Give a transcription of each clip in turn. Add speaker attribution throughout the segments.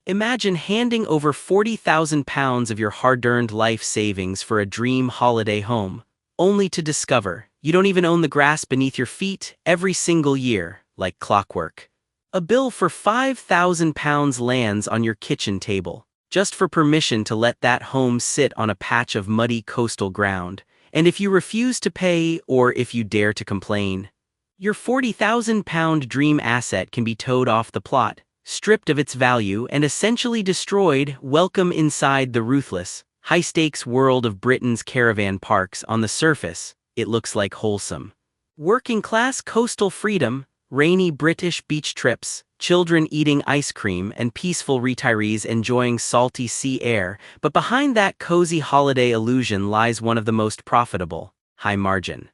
Speaker 1: Imagine handing over £40,000 of your hard-earned life savings for a dream holiday home, only to discover you don't even own the grass beneath your feet every single year, like clockwork. A bill for £5,000 lands on your kitchen table, just for permission to let that home sit on a patch of muddy coastal ground. And if you refuse to pay, or if you dare to complain, your £40,000 dream asset can be towed off the plot, stripped of its value and essentially destroyed. Welcome inside the ruthless, high-stakes world of Britain's caravan parks. On the surface, it looks like wholesome working-class coastal freedom, rainy British beach trips, children eating ice cream, and peaceful retirees enjoying salty sea air. But behind that cozy holiday illusion lies one of the most profitable, high-margin,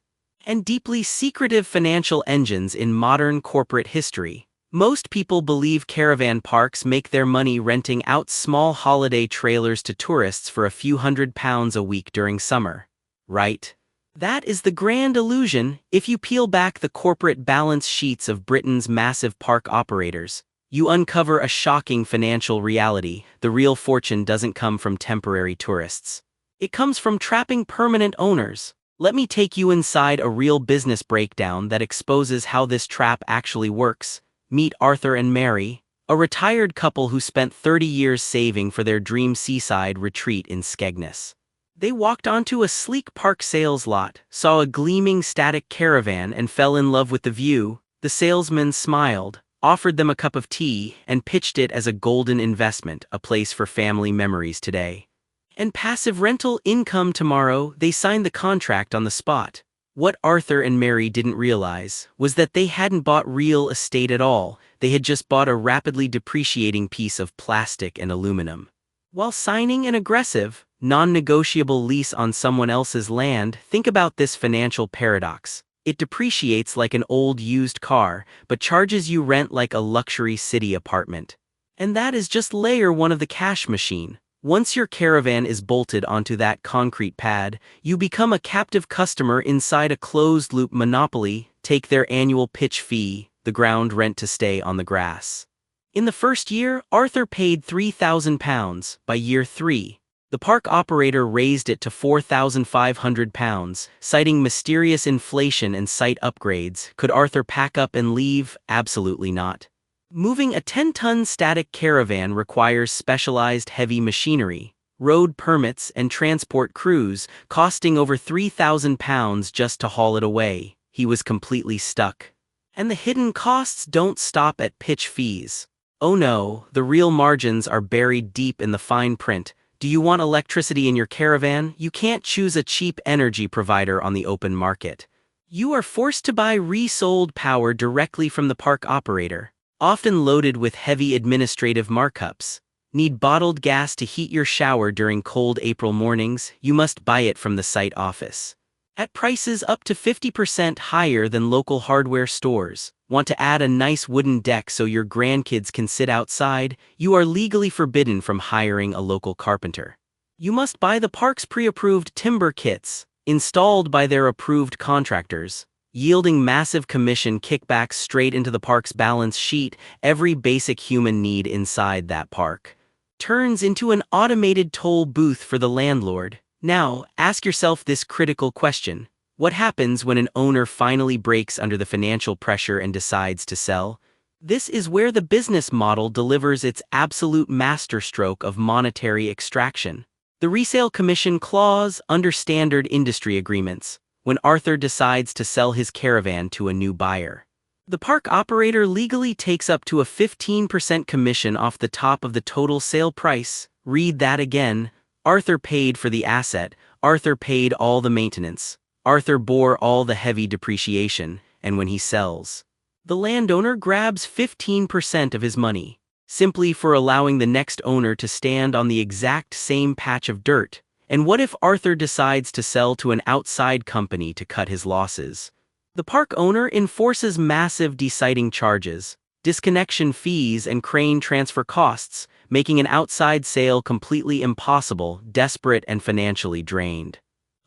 Speaker 1: and deeply secretive financial engines in modern corporate history. Most people believe caravan parks make their money renting out small holiday trailers to tourists for a few £100s a week during summer. Right? That is the grand illusion. If you peel back the corporate balance sheets of Britain's massive park operators, you uncover a shocking financial reality. The real fortune doesn't come from temporary tourists. It comes from trapping permanent owners. Let me take you inside a real business breakdown that exposes how this trap actually works. Meet Arthur and Mary, a retired couple who spent 30 years saving for their dream seaside retreat in Skegness. They walked onto a sleek park sales lot, saw a gleaming static caravan, and fell in love with the view. The salesman smiled, offered them a cup of tea, and pitched it as a golden investment, a place for family memories today and passive rental income tomorrow. They signed the contract on the spot. What Arthur and Mary didn't realize was that they hadn't bought real estate at all. They had just bought a rapidly depreciating piece of plastic and aluminum. While signing an aggressive, non-negotiable lease on someone else's land, think about this financial paradox. It depreciates like an old used car, but charges you rent like a luxury city apartment. And that is just layer one of the cash machine. Once your caravan is bolted onto that concrete pad, you become a captive customer inside a closed-loop monopoly. Take their annual pitch fee, the ground rent to stay on the grass. In the first year, Arthur paid £3,000. By year 3, the park operator raised it to £4,500, citing mysterious inflation and site upgrades. Could Arthur pack up and leave? Absolutely not. Moving a 10-ton static caravan requires specialized heavy machinery, road permits, and transport crews, costing over £3,000 just to haul it away. He was completely stuck. And the hidden costs don't stop at pitch fees. Oh no, the real margins are buried deep in the fine print. Do you want electricity in your caravan? You can't choose a cheap energy provider on the open market. You are forced to buy resold power directly from the park operator, often loaded with heavy administrative markups. Need bottled gas to heat your shower during cold April mornings? You must buy it from the site office, at prices up to 50% higher than local hardware stores. Want to add a nice wooden deck so your grandkids can sit outside? You are legally forbidden from hiring a local carpenter. You must buy the park's pre-approved timber kits, installed by their approved contractors, yielding massive commission kickbacks straight into the park's balance sheet. Every basic human need inside that park turns into an automated toll booth for the landlord. Now, ask yourself this critical question. What happens when an owner finally breaks under the financial pressure and decides to sell? This is where the business model delivers its absolute masterstroke of monetary extraction. The resale commission clause under standard industry agreements. When Arthur decides to sell his caravan to a new buyer, the park operator legally takes up to a 15% commission off the top of the total sale price. Read that again. Arthur paid for the asset, Arthur paid all the maintenance, Arthur bore all the heavy depreciation, and when he sells, the landowner grabs 15% of his money, simply for allowing the next owner to stand on the exact same patch of dirt. And what if Arthur decides to sell to an outside company to cut his losses? The park owner enforces massive de-siting charges, disconnection fees, and crane transfer costs, making an outside sale completely impossible. Desperate and financially drained,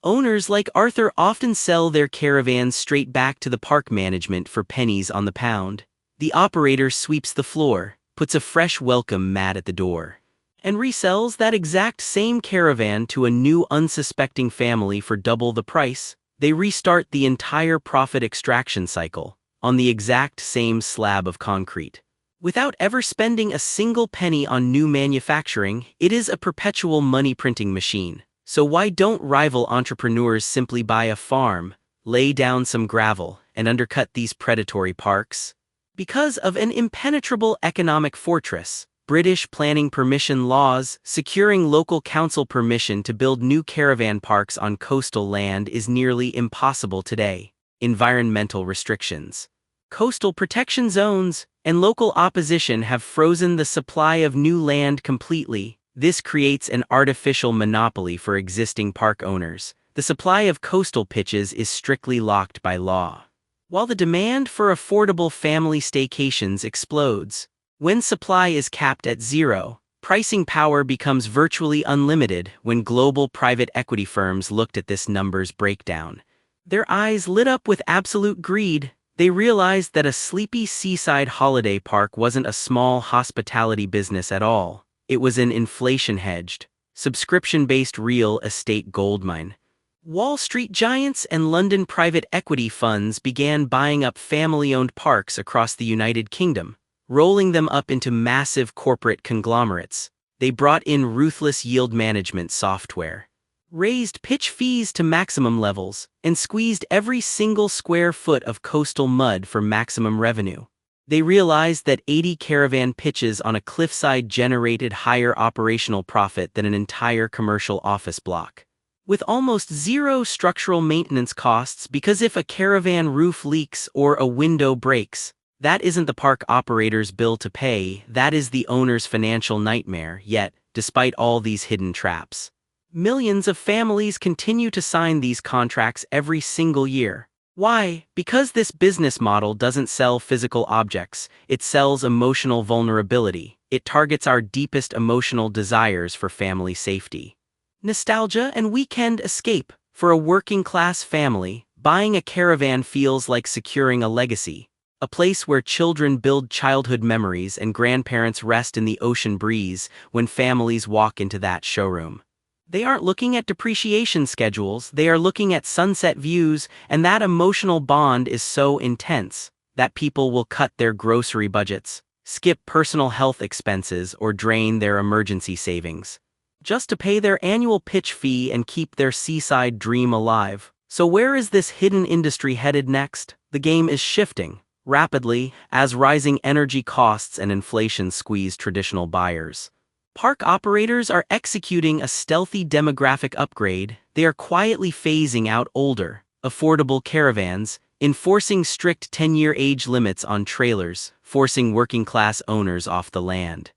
Speaker 1: owners like Arthur often sell their caravans straight back to the park management for pennies on the pound. The operator sweeps the floor, puts a fresh welcome mat at the door, and resells that exact same caravan to a new unsuspecting family for double the price. They restart the entire profit extraction cycle on the exact same slab of concrete. Without ever spending a single penny on new manufacturing, it is a perpetual money-printing machine. So why don't rival entrepreneurs simply buy a farm, lay down some gravel, and undercut these predatory parks? Because of an impenetrable economic fortress, British planning permission laws, securing local council permission to build new caravan parks on coastal land is nearly impossible today. Environmental restrictions, coastal protection zones, and local opposition have frozen the supply of new land completely. This creates an artificial monopoly for existing park owners. The supply of coastal pitches is strictly locked by law, while the demand for affordable family staycations explodes. When supply is capped at zero, pricing power becomes virtually unlimited. When global private equity firms looked at this numbers breakdown, their eyes lit up with absolute greed. They realized that a sleepy seaside holiday park wasn't a small hospitality business at all. It was an inflation-hedged, subscription-based real estate goldmine. Wall Street giants and London private equity funds began buying up family-owned parks across the United Kingdom, rolling them up into massive corporate conglomerates. They brought in ruthless yield management software, raised pitch fees to maximum levels, and squeezed every single square foot of coastal mud for maximum revenue. They realized that 80 caravan pitches on a cliffside generated higher operational profit than an entire commercial office block, with almost zero structural maintenance costs, because if a caravan roof leaks or a window breaks, that isn't the park operator's bill to pay, that is the owner's financial nightmare. Yet, despite all these hidden traps, millions of families continue to sign these contracts every single year. Why? Because this business model doesn't sell physical objects, it sells emotional vulnerability. It targets our deepest emotional desires for family safety, nostalgia, and weekend escape. For a working-class family, buying a caravan feels like securing a legacy. A place where children build childhood memories and grandparents rest in the ocean breeze. When families walk into that showroom, they aren't looking at depreciation schedules, they are looking at sunset views, and that emotional bond is so intense that people will cut their grocery budgets, skip personal health expenses, or drain their emergency savings just to pay their annual pitch fee and keep their seaside dream alive. So where is this hidden industry headed next? The game is shifting rapidly as rising energy costs and inflation squeeze traditional buyers. Park operators are executing a stealthy demographic upgrade. They are quietly phasing out older, affordable caravans, enforcing strict 10-year age limits on trailers, forcing working-class owners off the land,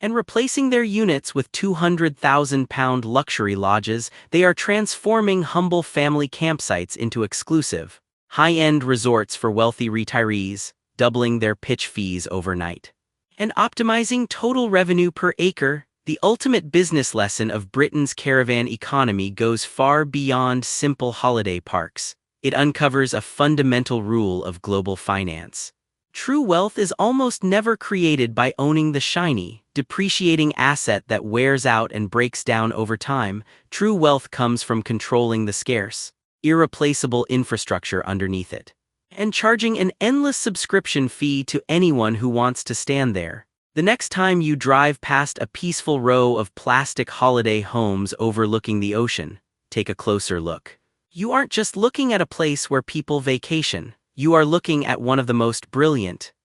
Speaker 1: and replacing their units with £200,000 luxury lodges. They are transforming humble family campsites into exclusive, high-end resorts for wealthy retirees, doubling their pitch fees overnight, and optimizing total revenue per acre. The ultimate business lesson of Britain's caravan economy goes far beyond simple holiday parks. It uncovers a fundamental rule of global finance. True wealth is almost never created by owning the shiny, depreciating asset that wears out and breaks down over time. True wealth comes from controlling the scarce, irreplaceable infrastructure underneath it, and charging an endless subscription fee to anyone who wants to stand there. The next time you drive past a peaceful row of plastic holiday homes overlooking the ocean, take a closer look. You aren't just looking at a place where people vacation, you are looking at one of the most brilliant,